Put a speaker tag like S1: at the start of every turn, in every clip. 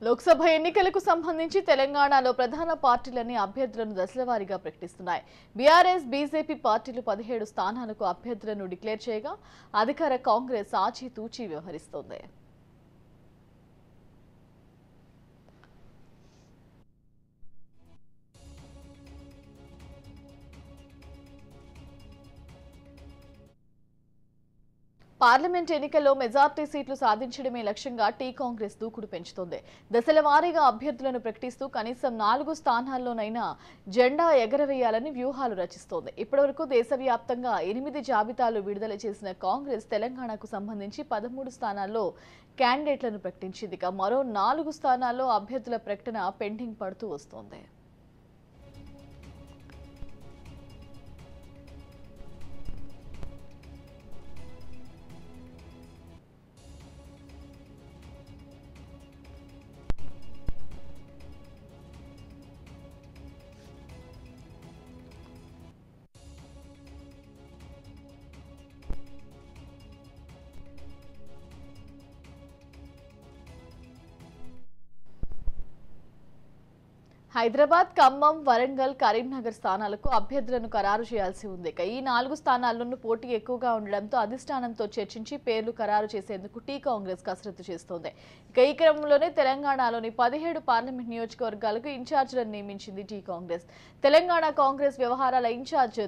S1: లోక్సభ ఎన్నికలకు సంబంధించి తెలంగాణలో ప్రధాన పార్టీలన్నీ అభ్యర్థులను దశలవారీగా ప్రకటిస్తున్నాయి. బీఆర్ఎస్, బీజేపీ పార్టీలు 17 స్థానాలకు అభ్యర్థులను డిక్లేర్ చేయగా అధికార కాంగ్రెస్ ఆచితూచి వ్యవహరిస్తోంది. పార్లమెంట్ ఎన్నికల్లో మెజార్టీ సీట్లు సాధించడమే లక్ష్యంగా టీ కాంగ్రెస్ దూకుడు పెంచుతోంది. దశల వారీగా అభ్యర్థులను ప్రకటిస్తూ కనీసం 4 స్థానాల్లోనైనా జెండా ఎగరవేయాలని వ్యూహాలు రచిస్తోంది. ఇప్పటివరకు దేశవ్యాప్తంగా 8 జాబితాలు విడుదల చేసిన కాంగ్రెస్ తెలంగాణకు సంబంధించి 13 స్థానాల్లో క్యాండిడేట్లను ప్రకటించింది. మరో 4 స్థానాల్లో అభ్యర్థుల ప్రకటన పెండింగ్ పడుతూ వస్తోంది. హైదరాబాద్, ఖమ్మం, వరంగల్, కరీంనగర్ స్థానాలకు అభ్యర్థులను ఖరారు చేయాల్సి ఉంది. ఈ 4 స్థానాల్లోనూ పోటీ ఎక్కువగా ఉండడంతో అధిష్టానంతో చర్చించి పేర్లు ఖరారు చేసేందుకు టీ కాంగ్రెస్ కసరత్తు చేస్తోంది. ఈ క్రమంలోనే తెలంగాణలోని 17 పార్లమెంట్ నియోజకవర్గాలకు ఇన్ఛార్జీలను నియమించింది టీ కాంగ్రెస్. తెలంగాణ కాంగ్రెస్ వ్యవహారాల ఇన్ఛార్జ్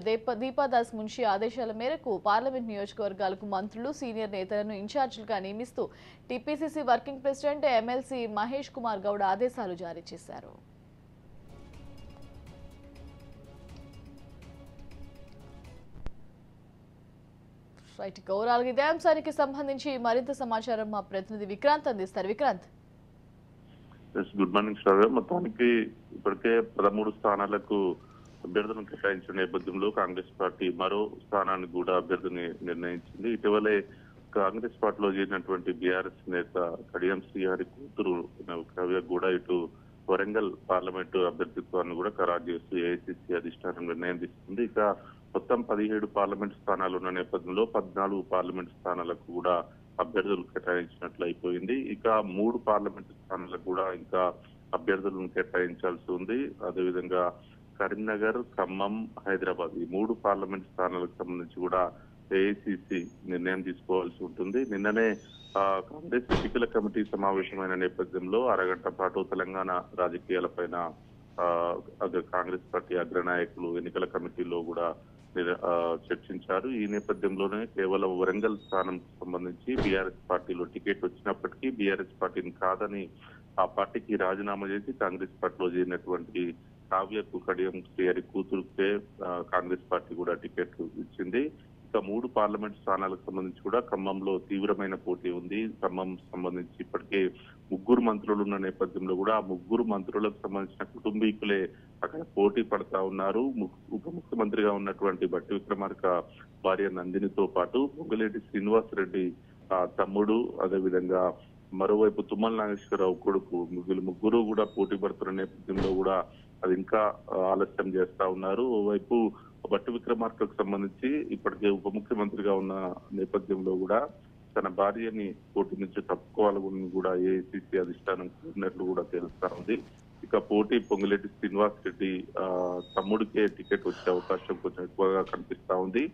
S1: దీపాదాస్ మున్షి ఆదేశాల మేరకు పార్లమెంట్ నియోజకవర్గాలకు మంత్రులు, సీనియర్ నేతలను ఇన్ఛార్జీలుగా నియమిస్తూ TPCC working president MLC Mahesh Kumar Goud ఆదేశాలు జారీ చేశారు. ఓవరాల్ ఇదే అంశానికి సంబంధించి మరింత సమాచారం మా ప్రతినిధి విక్రాంత్ అందిస్తారు. విక్రాంత్,
S2: గుడ్ మార్నింగ్ శ్రావ్య. మొత్తానికి ఇప్పటికే 13 స్థానాలకు అభ్యర్థులను కేటాయించిన నేపథ్యంలో కాంగ్రెస్ పార్టీ మరో స్థానాన్ని కూడా అభ్యర్థిని నిర్ణయించింది. ఇటీవలే కాంగ్రెస్ పార్టీలో చేరినటువంటి బీఆర్ఎస్ నేత కడియం శ్రీహరి కూతురు కవ్య కూడా ఇటు వరంగల్ పార్లమెంటు అభ్యర్థిత్వాన్ని కూడా ఖరారు చేస్తూ ఏఐసీసీ అధిష్టానం నిర్ణయం తీసుకుంది. ఇక మొత్తం 17 పార్లమెంట్ స్థానాలు ఉన్న నేపథ్యంలో 14 పార్లమెంట్ స్థానాలకు కూడా అభ్యర్థులు కేటాయించినట్లు అయిపోయింది. ఇక 3 పార్లమెంట్ స్థానాలకు కూడా ఇంకా అభ్యర్థులను కేటాయించాల్సి ఉంది. అదేవిధంగా కరీంనగర్, ఖమ్మం, హైదరాబాద్ ఈ 3 పార్లమెంట్ స్థానాలకు సంబంధించి కూడా ఏఐసీసీ నిర్ణయం తీసుకోవాల్సి ఉంటుంది. నిన్ననే కాంగ్రెస్ ఎన్నికల కమిటీ సమావేశమైన నేపథ్యంలో అరగంట పాటు తెలంగాణ రాజకీయాలపైన కాంగ్రెస్ పార్టీ అగ్రనాయకులు ఎన్నికల కమిటీలో కూడా చర్చించారు. ఈ నేపథ్యంలోనే కేవలం వరంగల్ స్థానం సంబంధించి బీఆర్ఎస్ పార్టీలో టికెట్ వచ్చినప్పటికీ బీఆర్ఎస్ పార్టీని కాదని ఆ పార్టీకి రాజీనామా చేసి కాంగ్రెస్ పార్టీలో చేరినటువంటి కావ్యకు కడియం శ్రీహరి కూతురుకే కాంగ్రెస్ పార్టీ కూడా టికెట్ ఇచ్చింది. ఇక 3 పార్లమెంట్ స్థానాలకు సంబంధించి కూడా ఖమ్మంలో తీవ్రమైన పోటీ ఉంది. ఖమ్మం సంబంధించి ఇప్పటికే 3 మంత్రులు ఉన్న నేపథ్యంలో కూడా ఆ 3 మంత్రులకు సంబంధించిన కుటుంబీకులే అక్కడ పోటీ పడతా ఉన్నారు. ఉప ముఖ్యమంత్రిగా ఉన్నటువంటి బట్టి విక్రమార్క భార్య నందినితో పాటు పొంగులేటి శ్రీనివాస్ రెడ్డి తమ్ముడు, అదేవిధంగా మరోవైపు తుమ్మల నాగేశ్వరరావు కొడుకు, వీళ్ళు 3 కూడా పోటీ పడుతున్న నేపథ్యంలో కూడా అది ఇంకా ఆలస్యం చేస్తా ఉన్నారు. ఓవైపు బట్టి విక్రమార్కకు సంబంధించి ఇప్పటికే ఉప ముఖ్యమంత్రిగా ఉన్న నేపథ్యంలో కూడా తన భార్యని పోటీ నుంచి తప్పుకోవాలని కూడా ఏఐసీసీ అధిష్టానం కోరినట్లు కూడా తెలుస్తా ఉంది. ఇక పోటీ పొంగులేటి శ్రీనివాస్ రెడ్డి తమ్ముడికే టికెట్ వచ్చే అవకాశం కొంచెం ఎక్కువగా కనిపిస్తా ఉంది.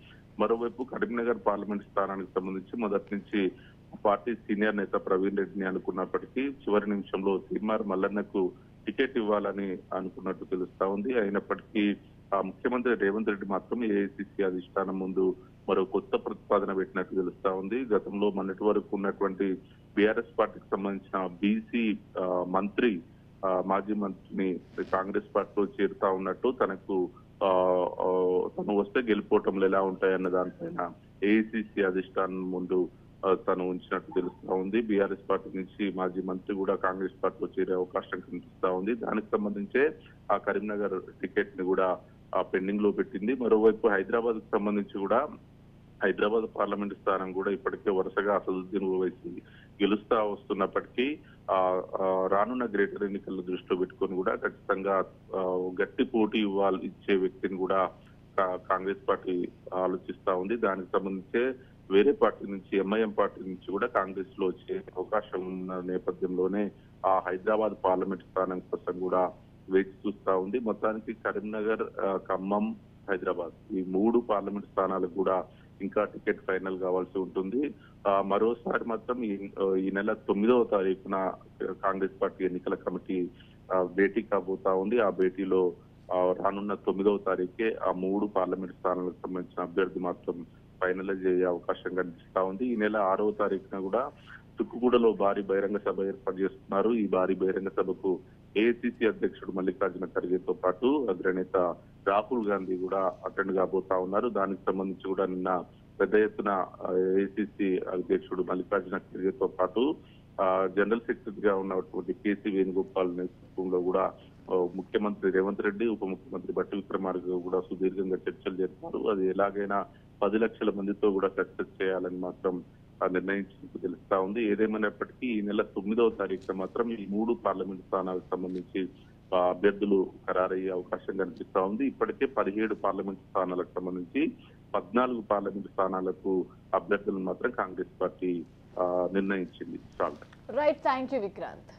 S2: మరోవైపు కరీంనగర్ పార్లమెంట్ స్థానానికి సంబంధించి మొదటి నుంచి పార్టీ సీనియర్ నేత ప్రవీణ్ రెడ్డిని అనుకున్నప్పటికీ చివరి నిమిషంలో తీర్మార్ మల్లన్నకు టికెట్ ఇవ్వాలని అనుకున్నట్టు తెలుస్తా ఉంది. అయినప్పటికీ ముఖ్యమంత్రి రేవంత్ రెడ్డి మాత్రం ఏఐసీసీ అధిష్టానం ముందు మరో కొత్త ప్రతిపాదన పెట్టినట్టు తెలుస్తా ఉంది. గతంలో మొన్నటి వరకు ఉన్నటువంటి బీఆర్ఎస్ పార్టీకి సంబంధించిన బీసీ మంత్రి, మాజీ మంత్రిని కాంగ్రెస్ పార్టీలో చేరుతా ఉన్నట్టు తను వస్తే గెలిపోవటంలో ఎలా ఉంటాయన్న దానిపైన ఏఐసీసీ అధిష్టానం ముందు తను ఉంచినట్టు తెలుస్తా ఉంది. బీఆర్ఎస్ పార్టీ నుంచి మాజీ మంత్రి కూడా కాంగ్రెస్ పార్టీలో చేరే అవకాశం కనిపిస్తా ఉంది. దానికి సంబంధించే ఆ కరీంనగర్ టికెట్ ని కూడా పెండింగ్ లో పెట్టింది. మరోవైపు హైదరాబాద్ కు సంబంధించి కూడా హైదరాబాద్ పార్లమెంట్ స్థానం కూడా ఇప్పటికే వరుసగా అసదుద్దీన్ ఓవైసీ గెలుస్తా వస్తున్నప్పటికీ రానున్న గ్రేటర్ ఎన్నికల దృష్టిలో పెట్టుకొని కూడా ఖచ్చితంగా గట్టి పోటీ ఇచ్చే వ్యక్తిని కూడా కాంగ్రెస్ పార్టీ ఆలోచిస్తా ఉంది. దానికి సంబంధించే వేరే పార్టీ నుంచి ఎంఐఎం పార్టీ నుంచి కూడా కాంగ్రెస్ లో వచ్చే అవకాశం ఉన్న నేపథ్యంలోనే ఆ హైదరాబాద్ పార్లమెంట్ స్థానం కోసం కూడా వేచి చూస్తా ఉంది. మొత్తానికి కరీంనగర్, ఖమ్మం, హైదరాబాద్ ఈ 3 పార్లమెంట్ స్థానాలకు కూడా ఇంకా టికెట్ ఫైనల్ కావాల్సి ఉంటుంది. మరోసారి మాత్రం ఈ నెల 9వ తారీఖున కాంగ్రెస్ పార్టీ ఎన్నికల కమిటీ భేటీ కాబోతా ఉంది. ఆ భేటీలో రానున్న 9వ తారీఖే ఆ 3 పార్లమెంట్ స్థానాలకు సంబంధించిన అభ్యర్థి మాత్రం ఫైనలైజ్ అయ్యే అవకాశం కనిపిస్తా ఉంది. ఈ నెల 6వ తారీఖున కూడా తుక్కుగూడలో భారీ బహిరంగ సభ ఏర్పాటు చేస్తున్నారు. ఈ భారీ బహిరంగ సభకు ఏఐసిసి అధ్యక్షుడు మల్లికార్జున ఖర్గేతో పాటు అగ్రనేత రాహుల్ గాంధీ కూడా అటెండ్ కాబోతా ఉన్నారు. దానికి సంబంధించి కూడా నిన్న పెద్ద ఎత్తున ఏఐసిసి అధ్యక్షుడు మల్లికార్జున ఖర్గేతో పాటు జనరల్ సెక్రటరీగా ఉన్నటువంటి కేసీ వేణుగోపాల్ నేతృత్వంలో కూడా ముఖ్యమంత్రి రేవంత్ రెడ్డి, ఉప ముఖ్యమంత్రి బట్టి విక్రమార్క కూడా సుదీర్ఘంగా చర్చలు జరిపారు. అది ఎలాగైనా 10 లక్షల మందితో కూడా సక్సెస్ చేయాలని మాత్రం నిర్ణయించినట్టు తెలుస్తా ఉంది. ఏదేమైనప్పటికీ ఈ నెల 9వ తారీఖున మాత్రం ఈ 3 పార్లమెంట్ స్థానాలకు సంబంధించి అభ్యర్థులు ఖరారయ్యే అవకాశం కనిపిస్తా ఉంది. ఇప్పటికే 17 పార్లమెంట్ స్థానాలకు సంబంధించి 14 పార్లమెంట్ స్థానాలకు అభ్యర్థులను మాత్రం కాంగ్రెస్ పార్టీ నిర్ణయించింది.
S1: Right, thank you Vikrant.